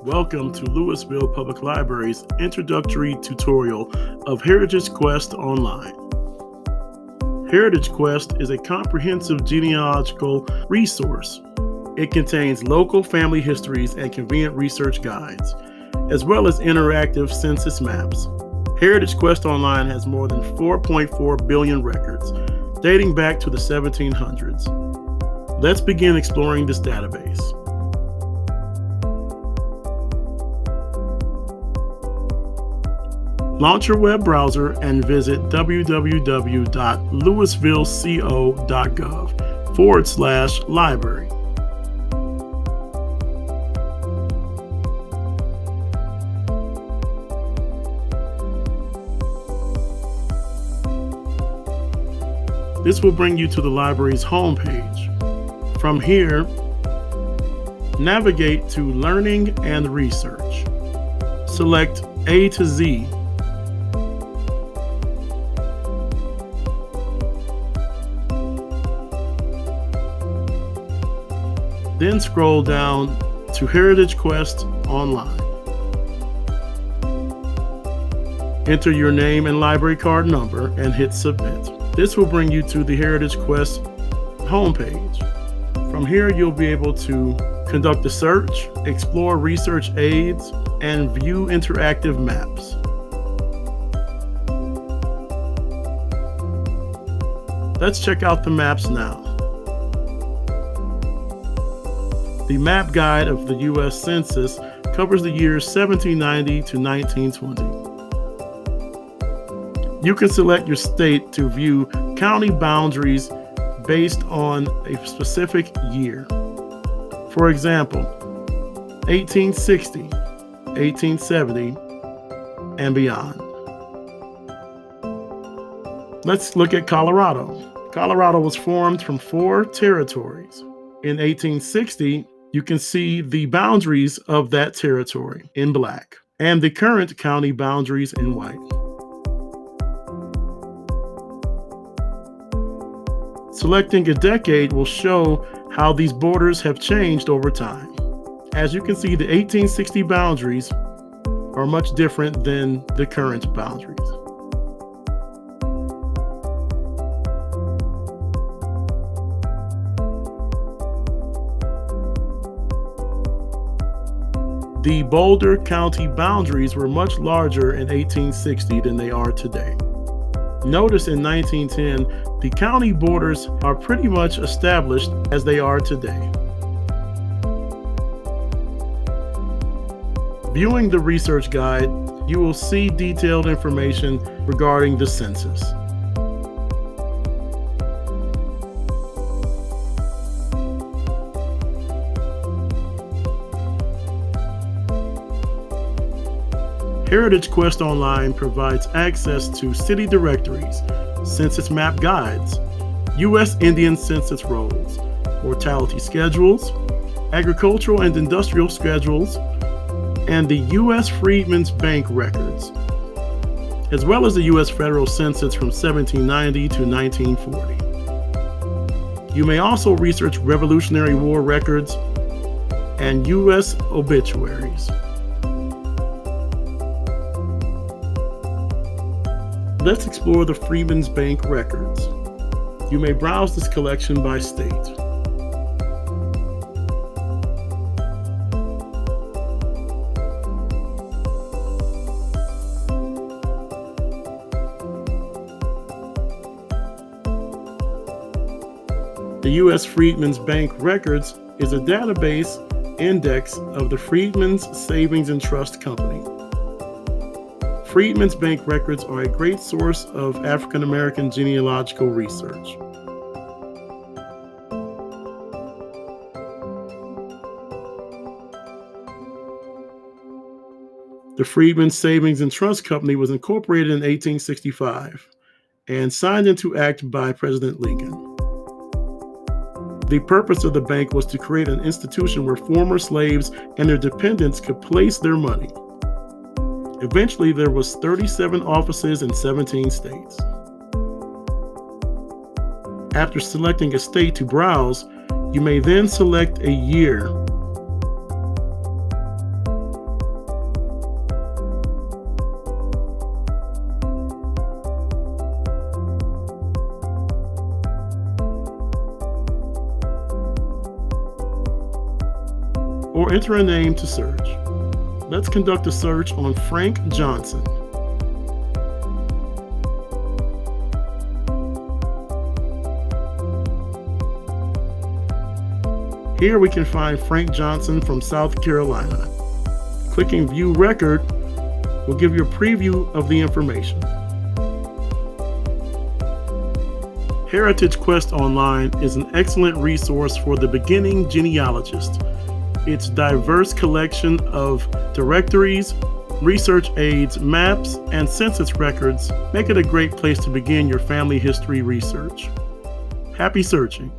Welcome to Louisville Public Library's introductory tutorial of HeritageQuest Online. HeritageQuest is a comprehensive genealogical resource. It contains local family histories and convenient research guides, as well as interactive census maps. HeritageQuest Online has more than 4.4 billion records, dating back to the 1700s. Let's begin exploring this database. Launch your web browser and visit www.louisvilleco.gov/library. This will bring you to the library's homepage. From here, navigate to Learning and Research. Select A to Z. Then scroll down to HeritageQuest Online. Enter your name and library card number and hit Submit. This will bring you to the HeritageQuest homepage. From here, you'll be able to conduct a search, explore research aids, and view interactive maps. Let's check out the maps now. The map guide of the U.S. Census covers the years 1790 to 1920. You can select your state to view county boundaries based on a specific year. For example, 1860, 1870, and beyond. Let's look at Colorado. Colorado was formed from 4 territories. In 1860, you can see the boundaries of that territory in black and the current county boundaries in white. Selecting a decade will show how these borders have changed over time. As you can see, the 1860 boundaries are much different than the current boundaries. The Boulder County boundaries were much larger in 1860 than they are today. Notice in 1910, the county borders are pretty much established as they are today. Viewing the research guide, you will see detailed information regarding the census. HeritageQuest Online provides access to city directories, census map guides, U.S. Indian census rolls, mortality schedules, agricultural and industrial schedules, and the U.S. Freedmen's Bank records, as well as the U.S. federal census from 1790 to 1940. You may also research Revolutionary War records and U.S. obituaries. Let's explore the Freedmen's Bank records. You may browse this collection by state. The U.S. Freedmen's Bank records is a database index of the Freedmen's Savings and Trust Company. Freedmen's Bank records are a great source of African American genealogical research. The Freedmen's Savings and Trust Company was incorporated in 1865 and signed into act by President Lincoln. The purpose of the bank was to create an institution where former slaves and their dependents could place their money. Eventually, there was 37 offices in 17 states. After selecting a state to browse, you may then select a year or enter a name to search. Let's conduct a search on Frank Johnson. Here we can find Frank Johnson from South Carolina. Clicking View Record will give you a preview of the information. HeritageQuest Online is an excellent resource for the beginning genealogist. Its diverse collection of directories, research aids, maps, and census records make it a great place to begin your family history research. Happy searching!